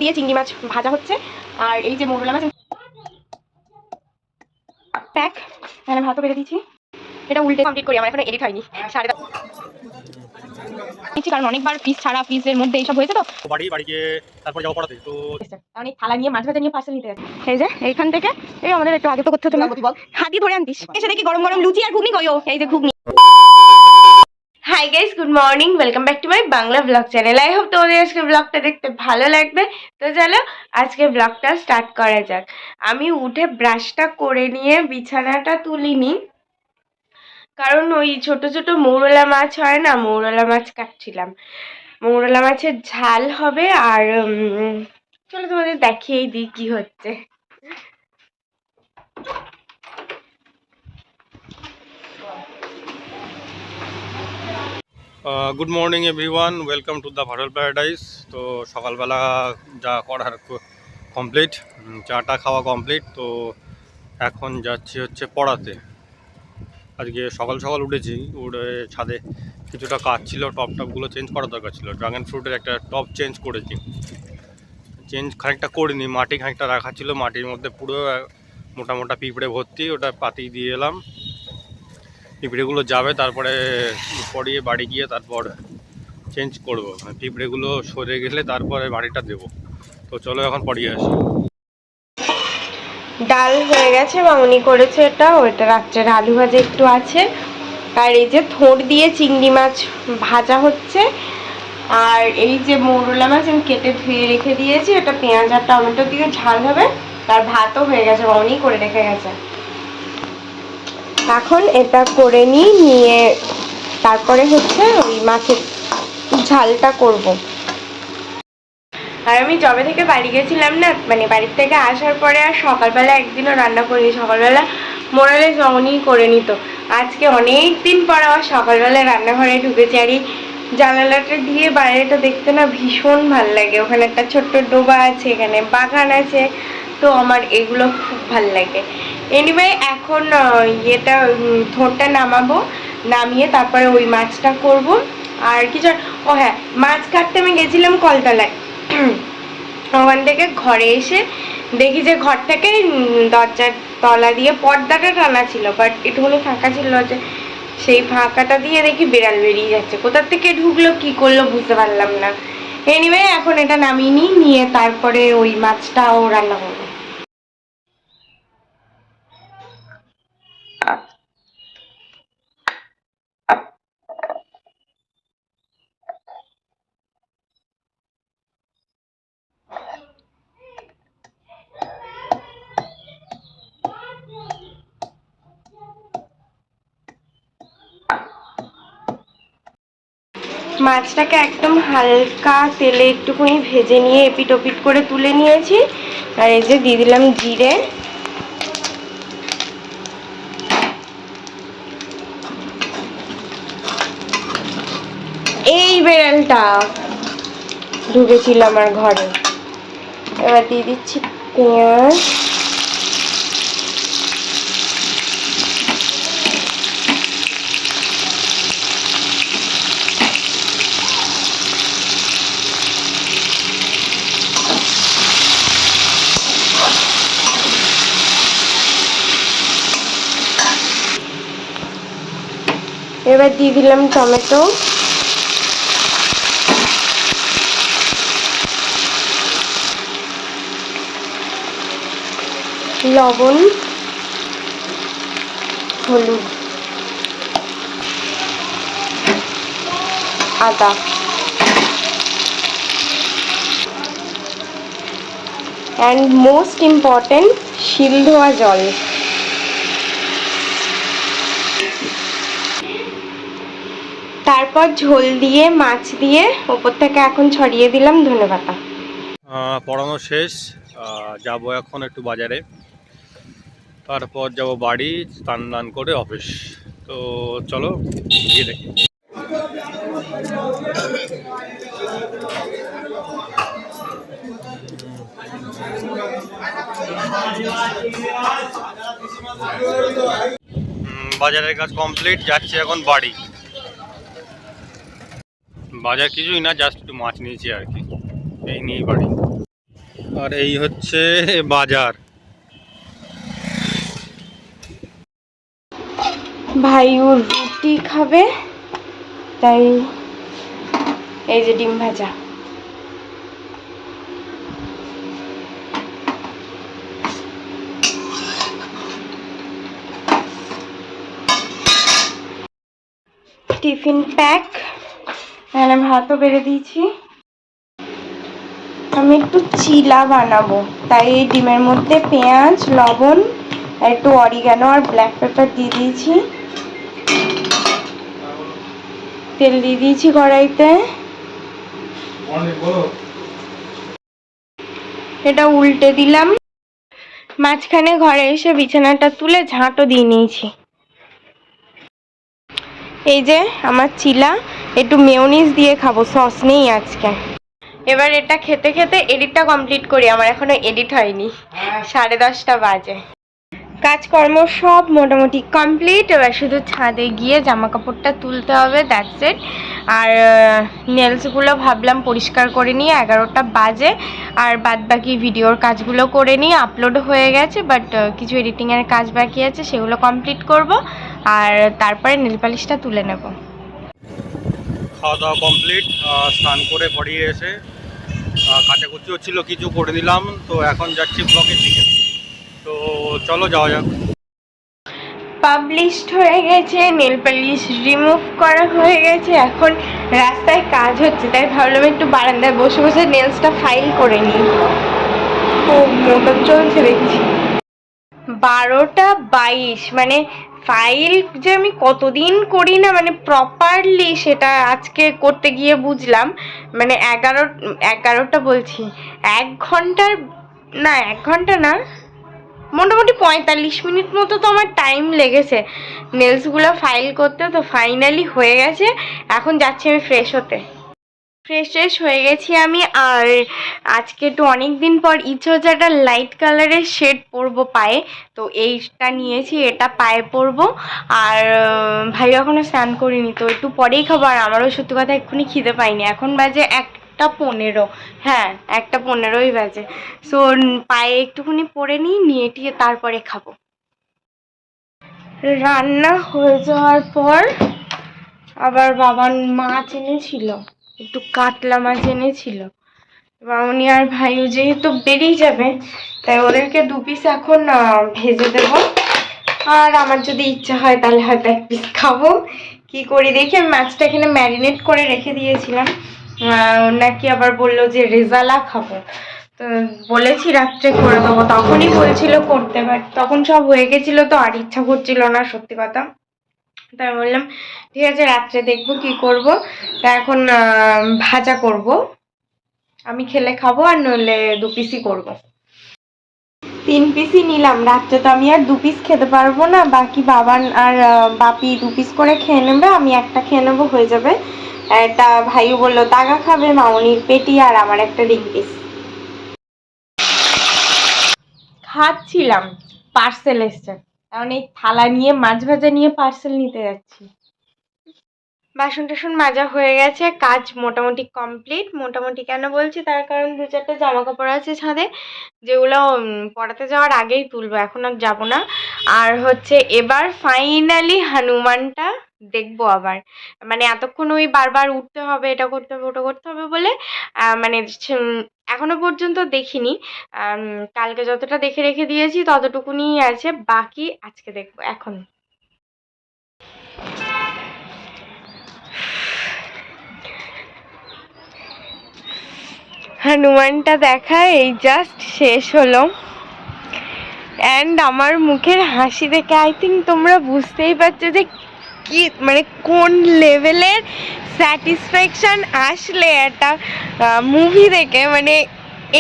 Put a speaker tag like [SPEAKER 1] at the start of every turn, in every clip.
[SPEAKER 1] দিয়ে চিংড়ি মাছ ভাজা হচ্ছে। আর এই যে মোরলা মাছ প্যাক, এখানে ভাতও বেড়ে দিয়েছি। এটা উল্টে কমপ্লিট করি, আমার এখন এডিট হয়নি। কারণ অনেকবার ফ্রিজ ছাড়া, ফ্রিজের মধ্যে এইসব হয়েছে তো
[SPEAKER 2] বাড়ি গিয়ে তারপর যাবো পড়াতে। তো
[SPEAKER 1] অনেক থালা নিয়ে মাছ ভাজা নিয়ে পার্সেল নিতে যাচ্ছি। এই যে এইখান থেকে এই আমাদের একটু আগে তো করতে হতো না, হাতি ধরে আনতিস। এসে দেখি গরম গরম লুচি আর ঘুগনি কইও। এই যে ঘুগনি। Hi guys, good morning, welcome back to my Bangla blog channel. I hope তোমাদের আজকে ব্লগটা দেখতে ভালো লাগবে। তো চলো আজকে ব্লগটা স্টার্ট করা যাক। আমি উঠে ব্রাশটা করে নিয়ে বিছানাটা তুলিনি, কারণ ওই ছোট ছোট মৌরলা মাছ হয় না, মৌরলা মাছ কাটছিলাম। মৌরলা মাছের ঝাল হবে। আর চলো তোমাদের দেখিয়েই দিই কি হচ্ছে।
[SPEAKER 2] Good morning everyone, welcome to the viral paradise. তো সকালবেলা যা করার কমপ্লিট, চাটা খাওয়া কমপ্লিট। তো এখন যাচ্ছি হচ্ছে পড়াতে। আজকে সকাল সকাল উঠেছি, উঠে ছাদে কিছুটা কাজ ছিল, টপগুলো চেঞ্জ করার দরকার ছিল। ড্রাগন ফ্রুটের একটা টপ চেঞ্জ করেছি, খানিকটা করিনি, মাটি খানিকটা রাখা ছিল, মাটির মধ্যে পুরো মোটা মোটা পিঁপড়ে ভর্তি, ওটা পাতি দিয়ে এলাম। পিঁপড়েগুলো যাবে, তারপরে পরিয়ে বাড়ি গিয়ে তারপর চেঞ্জ করবো। পিঁপড়েগুলো সরে গেলে তারপরে বাড়িটা দেবো। তো চলো এখন পড়িয়ে আসি।
[SPEAKER 1] ডাল হয়ে গেছে, মামনি করেছে এটা, ওইটা রাত্রের আলু ভাজা একটু আছে। আর এই যে থোড় দিয়ে চিংড়ি মাছ ভাজা হচ্ছে। আর এই যে মৌরলা মাছ আমি কেটে ধুয়ে রেখে দিয়েছি, এটা পেঁয়াজ আর টমেটো দিয়ে ঝাল হবে। আর ভাতও হয়ে গেছে, মামনি করে রেখে গেছে। এখন এটা করে নিয়ে তারপরে হচ্ছে ওই মাছের ঝালটা করব। আর আমি জবে থেকে বাড়ি গেছিলাম না, মানে বাড়ির থেকে আসার পরে আর সকালবেলা একদিনও রান্না করিনি। সকালবেলা মোরালে জমনি করে নিত। আজকে অনেক দিন পর আমার সকালবেলা রান্নাঘরে ঢুকেছি। আর এই জানালাটা দিয়ে বাইরেটা দেখতে না ভীষণ ভাল লাগে। ওখানে একটা ছোট্ট ডোবা আছে, এখানে বাগান আছে, তো আমার এগুলো খুব ভাল লাগে। এনিওয়ে এখন ইয়েটা থোড়টা নামাবো, নামিয়ে তারপরে ওই মাছটা করব। আর কিছু, ও হ্যাঁ, মাছ কাটতে আমি গেছিলাম কলতলায়। ওখান থেকে ঘরে এসে দেখি যে ঘর থেকে দরজার তলা দিয়ে পর্দাটা টানা ছিল, বাট একটুখানি ফাঁকা ছিল, যে সেই ফাঁকাটা দিয়ে দেখি বিড়াল বেরিয়ে যাচ্ছে। কোথার থেকে ঢুকলো কি করলো বুঝতে পারলাম না। এনিওয়ে এখন এটা নামিয়ে নিয়ে তারপরে ওই মাছটাও রান্না করবো। মাছটাকে একদম হালকা তেলে একটুখানি ভেজে নিয়ে এপিট ওপিট করে তুলে নিয়েছি। আর এই যে দিয়ে দিলাম জিরে, এই বেড়ালটা ঢুকেছিল আমার ঘরে। এবার দিয়ে দিচ্ছি পেঁয়াজ, এবার দিয়ে দিলাম টমেটো, লবণ, হলুদ, আদা, অ্যান্ড মোস্ট ইম্পর্টেন্ট শিল ধোয়া জল। তারপর ঝোল দিয়ে মাছ দিয়ে ওপর থেকে এখন ছড়িয়ে দিলাম ধনেপাতা।
[SPEAKER 2] পড়ানো শেষ, যাব এখন একটু বাজারে, তারপর যাব বাড়ি, স্নান দান করে অফিস। তো চলো গিয়ে দেখি। বাজারের কাজ কমপ্লিট, যাচ্ছি এখন বাড়ি। বাজার কিছুই না, জাস্ট একটু মাছ নিয়েছি আর কি, এই নিয়েই বাড়ি। আর এই হচ্ছে বাজার।
[SPEAKER 1] ভাইও রুটি খাবে, তাই এই যে ডিম ভাজা। টিফিন প্যাক, এখানে ভাতও বেড়ে দিয়েছি। আমি একটু চিলা বানাবো, তাই এই ডিমের মধ্যে পেঁয়াজ, লবণ, একটু অরিগানো আর ব্ল্যাক পেপার দিয়ে দিয়েছি। তেল দিয়ে দিয়েছি কড়াইতে। এটা উল্টে দিলাম। মাঝখানে ঘরে এসে বিছানাটা তুলে ঝাঁটও দিয়ে নিয়েছি। এই যে আমার চিলা, একটু মেয়োনিজ দিয়ে খাবো, সস নেই আজকে। এবার এটা খেতে খেতে এডিটটা কমপ্লিট করি, আমার এখনো এডিট হয়নি, 10:30 বাজে। কাজকর্ম সব মোটামুটি কমপ্লিট, এবার শুধু ছাদে গিয়ে জামা কাপড়টা তুলতে হবে, দ্যাটস ইট। আর নেলসগুলো ভাবলাম পরিষ্কার করে নিয়ে 11টা বাজে, আর বাদ বাকি ভিডিওর কাজগুলো করে নিয়ে আপলোড হয়ে গেছে, বাট কিছু এডিটিংয়ের কাজ বাকি আছে, সেগুলো কমপ্লিট করব, আর তারপরে নেল পালিশটা তুলে নেব।
[SPEAKER 2] খাওয়া দাওয়া কমপ্লিট, স্নান করে পড়িয়ে এসে কাচাকুচি হচ্ছিল, কিছু করে দিলাম। তো এখন যাচ্ছি ব্লগের দিকে, তো চলো যাওয়া যাক।
[SPEAKER 1] পাবলিশড হয়ে গেছে, নেল পালিশ রিমুভ করা হয়ে গেছে, এখন রাস্তায় কাজ হচ্ছে, তাই ভাবলাম একটু বারান্দায় বসে বসে নেলসটা ফাইল করে নিই। খুব মোটর চলছে দেখছি। 12:22, মানে ফাইল যে আমি কতদিন করি না, মানে প্রপারলি সেটা আজকে করতে গিয়ে বুঝলাম। মানে 11টা বলছি, 1 ঘন্টার, না 1 ঘন্টা না, মোটামুটি 45 মিনিট মতো তো আমার টাইম লেগেছে নেলসগুলো ফাইল করতে। তো ফাইনালি হয়ে গেছে, এখন যাচ্ছি আমি ফ্রেশ হতে। ফ্রেশ হয়ে গেছি আমি, আর আজকে একটু অনেক দিন পর ইচ্ছে হচ্ছে একটা লাইট কালারের শেড পরবো পায়ে, তো এইটা নিয়েছি, এটা পায়ে পরবো। আর ভাই এখনো স্নান করিনি, তো একটু পরেই খাবো। আর আমারও সত্যি কথা এক্ষুনি খিদে পাইনি, এখন বাজে 1:15, হ্যাঁ 1:15ই বাজে। সো পায়ে একটুখানি পরে নিয়ে টিয়ে তারপরে খাবো। রান্না হয়ে যাওয়ার পর আবার বাবার মাছ এনেছিল, একটু কাতলা মাছ এনেছিল। মামনি আর ভাইও যেহেতু বেরিয়ে যাবে, তাই ওদেরকে 2 পিস এখন ভেজে দেব। আর আমার যদি ইচ্ছা হয় তাহলে হয়তো 1 পিস খাবো, কি করি দেখি। আমি মাছটা এখানে ম্যারিনেট করে রেখে দিয়েছিলাম, নাকি আবার বললো যে রেজালা খাবো, তো বলেছি রাত্রে করে দেবো, তখনই বলছিল করতে, বাট তখন সব হয়ে গেছিলো, তো আর ইচ্ছা করছিল না সত্যি কথা। তাই বললাম ঠিক আছে রাত্রে দেখবো কি করব। তা এখন ভাজা করব, আমি খেলে খাবো, আর নইলে 2 পিসই করবো। 3 পিসই নিলাম, রাত্রে তো আমি আর 2 পিস খেতে পারবো না, বাকি বাবান আর বাপি 2 পিস করে খেয়ে নেবে, আমি একটা খেয়ে নেবো, হয়ে যাবে। একটা ভাইও বললো তাগা খাবে, মামনির পেটি, আর আমার একটা রিং পিস। খাচ্ছিলাম, পার্সেল এসছে, এখন এই থালা নিয়ে মাছ ভাজা নিয়ে পার্সেল নিতে যাচ্ছি। বাসন টাসন মাজা হয়ে গেছে, কাজ মোটামুটি কমপ্লিট। মোটামুটি কেন বলছি, তার কারণ 2-4টা জামা কাপড় আছে ছাদে, যেগুলো পড়াতে যাওয়ার আগেই তুলবো, এখন আর যাবো না। আর হচ্ছে এবার ফাইনালি হনুমানটা দেখবো আবার, মানে এতক্ষণ ওই বারবার উঠতে হবে, এটা করতে হবে ওটা করতে হবে বলে মানে এখনো পর্যন্ত দেখিনি। কালকে যতটা দেখে রেখে দিয়েছি ততটুকুনি আছে, বাকি আজকে দেখবো। এখন হনুমানটা দেখা এই জাস্ট শেষ হলো, অ্যান্ড আমার মুখের হাসি দেখে আই থিঙ্ক তোমরা বুঝতেই পারছো যে কি, মানে কোন লেভেলের স্যাটিসফ্যাকশন আসলে একটা মুভি দেখে, মানে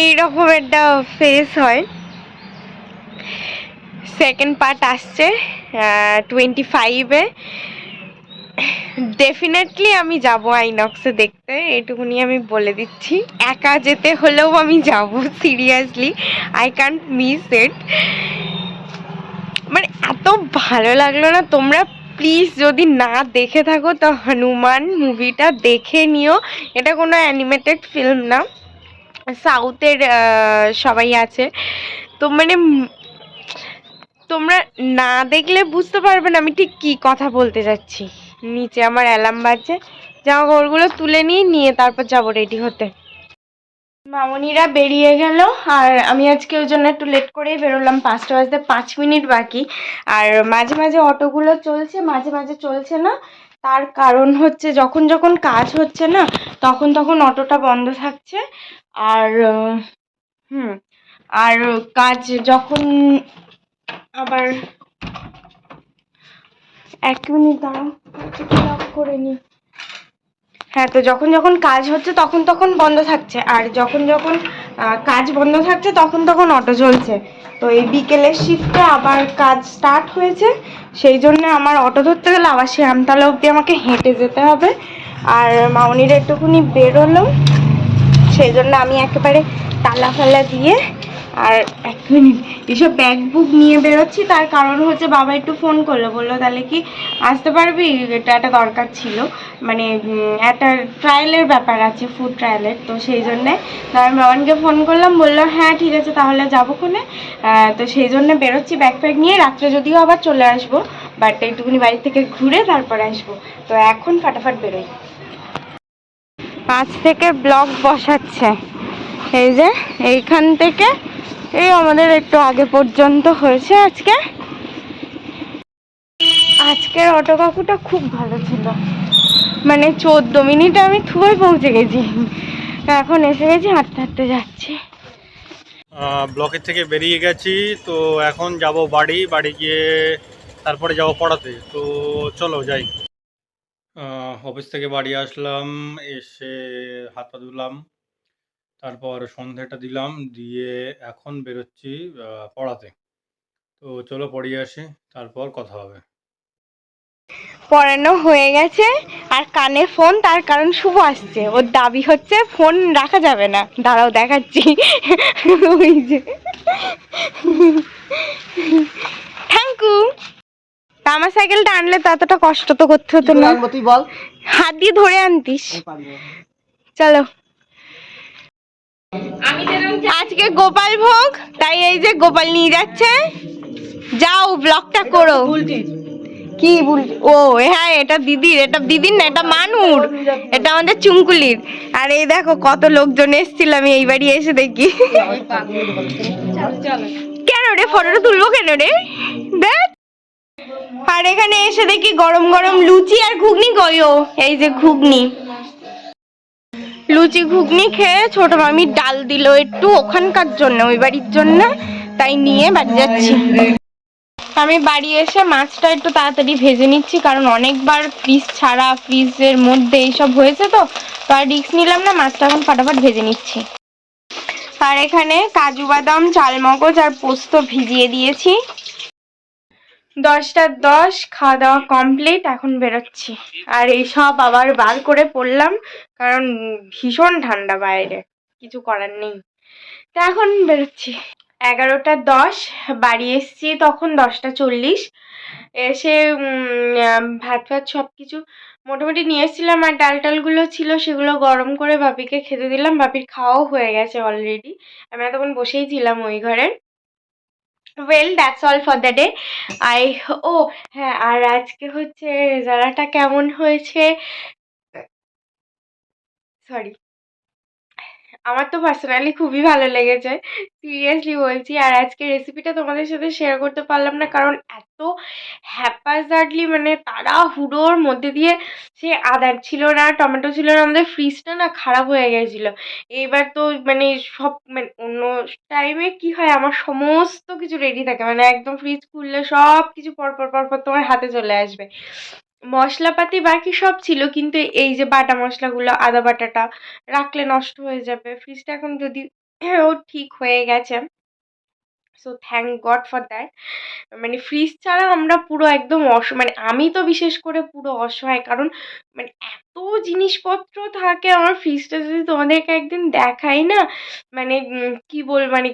[SPEAKER 1] এইরকম একটা ফেস হয়। সেকেন্ড পার্ট আসছে 25-এ, ডেফিনেটলি আমি যাব আইনক্সে দেখতে, এটুকুনি আমি বলে দিচ্ছি। একা যেতে হলেও আমি যাব, seriously I can't miss it. মানে এত ভালো লাগলো না, তোমরা প্লিজ যদি না দেখে থাকো তো হনুমান মুভিটা দেখে নিও। এটা কোনো অ্যানিমেটেড ফিল্ম না, সাউথের সবাই আছে। তো মানে তোমরা না দেখলে বুঝতে পারবে না আমি ঠিক কি কথা বলতে যাচ্ছি। নিচে আমার অ্যালার্ম বাজছে, জামা কাপড়গুলো তুলে নিয়ে তারপর যাবো রেডি হতে। মামনিরা বেরিয়ে গেল আর আমি আজকে ওই জন্য একটু লেট করেই বেরোলাম, 5টা বাজতে 5 মিনিট বাকি। আর মাঝে মাঝে অটোগুলো চলছে, মাঝে মাঝে চলছে না। তার কারণ হচ্ছে যখন যখন কাজ হচ্ছে না তখন তখন অটোটা বন্ধ থাকছে। আর হুম আর কাজ যখন আবার 1 মিনিট দাঁড়াও, লক করে নি। হ্যাঁ, তো যখন যখন কাজ হচ্ছে তখন তখন বন্ধ থাকছে, আর যখন যখন কাজ বন্ধ থাকছে তখন তখন অটো চলছে। তো এই বিকেলের শিফটে আবার কাজ স্টার্ট হয়েছে, সেই জন্য আমার অটো ধরতে গেলে আবার সে আমতলা অবধি আমাকে হেঁটে যেতে হবে। আর মামনির একটুখানি বেরোলো, সেই জন্য আমি একেবারে তালা ফালা দিয়ে আর 1 মিনিট এসব ব্যাগ বুক নিয়ে বেরোচ্ছি। তার কারণ হচ্ছে বাবা একটু ফোন করলো, বললো তাহলে কি আসতে পারবি, এটা একটা দরকার ছিল, মানে একটা ট্রায়ালের ব্যাপার আছে, ফুড ট্রায়ালের। তো সেই জন্যে আমি বাবানকে ফোন করলাম, বললো হ্যাঁ ঠিক আছে তাহলে যাবো কোনে। তো সেই জন্য বেরোচ্ছি ব্যাগ ফ্যাগ নিয়ে, রাত্রে যদিও আবার চলে আসবো, বাট একটুখানি বাড়ি থেকে ঘুরে তারপরে আসবো। তো এখন ফাটাফাট বেরোই। 5 থেকে ব্লক বসাচ্ছে, এই যে এইখান থেকে এই আমাদের একটু আগে পর্যন্ত হয়েছে আজকে। আজকের অটো কাকুটা খুব ভালো ছিল, মানে 14 মিনিটে আমি থুয়ে পৌঁছে গেছি। এখন এসে গেছি, হাঁটতে হাঁটতে যাচ্ছি।
[SPEAKER 2] ব্লকের থেকে বেরিয়ে গেছি, তো এখন যাব বাড়ি গিয়ে তারপরে যাব পড়াতে। তো চলো যাই। অফিস থেকে বাড়ি আসলাম, এসে হাত পা ধুলাম, তারপর সন্ধ্যাটা দিলাম, দিয়ে এখন বেরোচ্ছি পড়াতে। তো চলো পড়িয়ে আসি, তারপর কথা হবে।
[SPEAKER 1] পড়ানো হয়ে গেছে আর কানে ফোন, তার কারণ শুভ আসছে, ওর দাবি হচ্ছে ফোন রাখা যাবে না। দাঁড়াও দেখাচ্ছি, ওই যে থ্যাংকু। আমার সাইকেলটা আনলে তো এতটা কষ্ট তো করতে হতো না, তুই বল, হাত দিয়ে ধরে আনতিস। চলো, আজকে গোপাল ভোগ, তাই এই যে গোপাল নিয়ে যাচ্ছে। যাও ব্লগটা করো। কি ও হ্যাঁ, এটা দিদির, এটা দিদির না, এটা মানুর, এটা আমাদের চুমকুলির। আর এই দেখো কত লোকজন এসেছিল, আমি এই বাড়ি এসে দেখি। কেন রে ফটোটা তুলবো কেন রে, দেখ। আর এখানে এসে দেখি গরম গরম লুচি আর ঘুগনি গয়ো, এই যে ঘুগনি, লুচি ঘুগনি খেয়ে ছোট মামি ডাল দিল একটু ওখানকার জন্য, ওই বাড়ির জন্য, তাই নিয়ে বাড়ি যাচ্ছি। আমি বাড়ি এসে মাছটা একটু তাড়াতাড়ি ভেজে নিচ্ছি, কারণ অনেকবার ফ্রিজ ছাড়া, ফ্রিজের মধ্যে এইসব হয়েছে, তো আর রিস্ক নিলাম না, মাছটা এখন ফাটাফাট ভেজে নিচ্ছি। আর এখানে কাজু বাদাম, চালমগজ আর পোস্ত ভিজিয়ে দিয়েছি। 10টা 10, খাওয়া দাওয়া কমপ্লিট, এখন বেরোচ্ছি। আর এইসব আবার বার করে পড়লাম, কারণ ভীষণ ঠান্ডা বাইরে, কিছু করার নেই। তা এখন বেরোচ্ছি। 11টা 10, বাড়ি এসছি তখন 10টা 40। এসে ভাত ফাত সব কিছু মোটামুটি নিয়ে এসেছিলাম, আর ডাল টালগুলো ছিল সেগুলো গরম করে বাপিকে খেতে দিলাম। বাপির খাওয়াও হয়ে গেছে অলরেডি, আমি তখন বসেই ছিলাম ওই ঘরে। Well that's all for the day. I ও হ্যাঁ, আর আজকে হচ্ছে রেজাল্টটা কেমন হয়েছে, সরি, আমার তো পার্সোনালি খুবই ভালো লেগেছে, সিরিয়াসলি বলছি। আর আজকে রেসিপিটা তোমাদের সাথে শেয়ার করতে পারলাম না, কারণ এত হ্যাপাজার্ডলি, মানে তাড়াহুড়োর মধ্যে দিয়ে, সে আদা ছিল না, টমেটো ছিল না, আমাদের ফ্রিজটা না খারাপ হয়ে গেছিলো। এইবার তো মানে সব, মানে অন্য টাইমে কি হয়, আমার সমস্ত কিছু রেডি থাকে, মানে একদম ফ্রিজ খুললে সব কিছু পরপর পরপর তোমার হাতে চলে আসবে। মশলাপাতি বাকি সব ছিল, কিন্তু এই যে বাটা মশলাগুলো, আদা বাটাটা রাখলে নষ্ট হয়ে যাবে। ফ্রিজটা এখন যদি ও ঠিক হয়ে গেছে, so thank god for that. মানে ফ্রিজ ছাড়া আমরা পুরো একদম মানে আমি তো বিশেষ করে পুরো অসহায়, কারণ মানে এত জিনিসপত্র থাকে আমার ফ্রিজটা, যদি তোমাদেরকে একদিন দেখাই না, মানে কি বল, মানে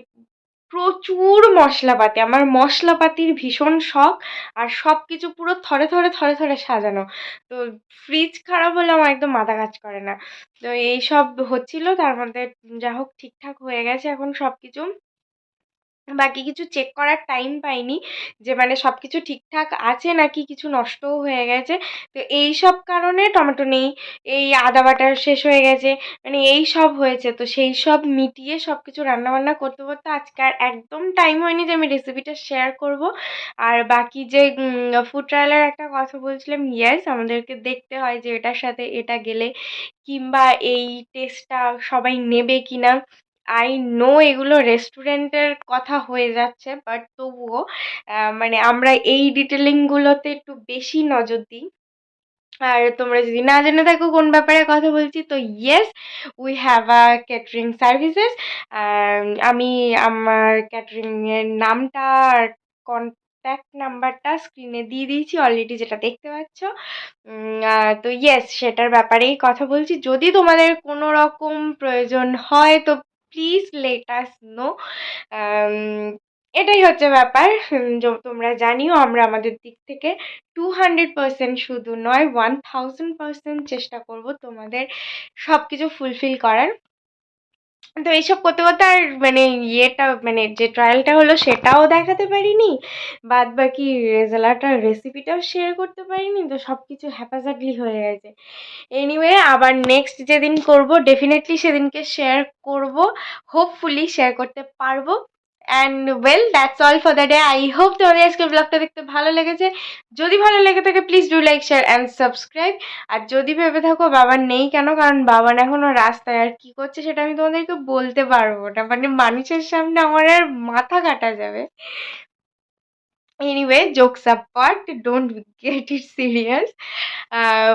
[SPEAKER 1] প্রচুর মশলাপাতি, আমার মশলাপাতির ভীষণ শখ, আর সব কিছু পুরো থরে থরে থরে থরে সাজানো। তো ফ্রিজ খারাপ হলে আমার একদম মাথা কাজ করে না। তো এই সব হচ্ছিল, তার মধ্যে যা হোক ঠিকঠাক হয়ে গেছে এখন সব কিছু। বাকি কিছু চেক করার টাইম পাইনি যে মানে সব কিছু ঠিকঠাক আছে নাকি কিছু নষ্টও হয়ে গেছে। তো এই সব কারণে টমেটো নেই, এই আদা বাটা শেষ হয়ে গেছে, মানে এই সব হয়েছে। তো সেই সব মিটিয়ে সব কিছু রান্নাবান্না করতে করতে আজকে আর একদম টাইম হয়নি যে আমি রেসিপিটা শেয়ার করব। আর বাকি যে ফুড ট্রায়ালের একটা কথা বলছিলাম, ইয়েস আমাদেরকে দেখতে হয় যে এটার সাথে এটা গেলে কিংবা এই টেস্টটা সবাই নেবে কিনা। আই নো এগুলো রেস্টুরেন্টের কথা হয়ে যাচ্ছে, বাট তবুও মানে আমরা এই ডিটেলিংগুলোতে একটু বেশি নজর দিই। আর তোমরা যদি না জেনে থাকো কোন ব্যাপারে কথা বলছি, তো yes we have a catering services. আমি আমার ক্যাটারিংয়ের নামটা আর কন্ট্যাক্ট নাম্বারটা স্ক্রিনে দিয়ে দিয়েছি অলরেডি, যেটা দেখতে পাচ্ছ। তো ইয়েস সেটার ব্যাপারেই কথা বলছি। যদি তোমাদের কোনো রকম প্রয়োজন হয় তো প্লিজ লেট আস নো। এটাই হচ্ছে ব্যাপার। তোমরা জানিও আমরা আমাদের দিক থেকে 200% শুধু নয় 1000% চেষ্টা করব তোমাদের সব কিছু ফুলফিল করার। তো এইসব করতে করতে আর মানে ইয়েটা মানে যে ট্রায়ালটা হলো সেটাও দেখাতে পারিনি, বাদ বাকি রেজাল্টার রেসিপিটাও শেয়ার করতে পারিনি। তো সব কিছু হ্যাপাজাগলি হয়ে গেছে। এনিওয়ে আবার নেক্সট যেদিন করব ডেফিনেটলি সেদিনকে শেয়ার করব, হোপফুলি শেয়ার করতে পারবো। And well that's all for the day. I hope তোমাদের আজকের ব্লগটা দেখতে ভালো লেগেছে। যদি ভালো লেগে থাকে please do like share and subscribe. আর যদি ভেবে থাকো বাবা নেই কেন, কারণ বাবা এখনো রাস্তায়, আর কি করছে সেটা আমি তোমাদেরকে বলতে পারবো না, মানে মানুষের সামনে আমার আর মাথা কাটা যাবে। Anyway jokes apart, don't get it serious.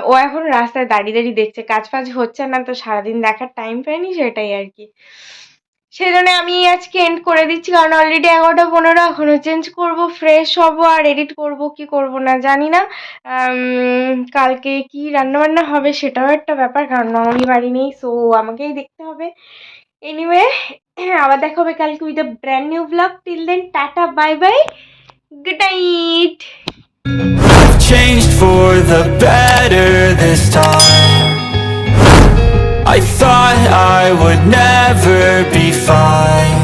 [SPEAKER 1] ও এখন রাস্তায় দাঁড়িয়ে দাঁড়িয়ে দেখছে, কাজ ফাজ হচ্ছে না, তো সারাদিন দেখার টাইম পাইনি, সেটাই আর কি। সেই জন্য আমি আজকে এন্ড করে দিচ্ছি, কারণ অলরেডি 11:15, এখনও চেঞ্জ করব, ফ্রেশ হব, আর এডিট করব কি করব না জানি না। কালকে কি রান্নাবান্না হবে সেটাও একটা ব্যাপার, কারণ মামনি বাড়ি নেই, সো আমাকেই দেখতে হবে। এনিওয়ে আবার দেখা হবে কালকে with a brand new vlog. Till then tata, bye bye, good night.
[SPEAKER 3] I've changed for the better this time. I thought I would never be fine.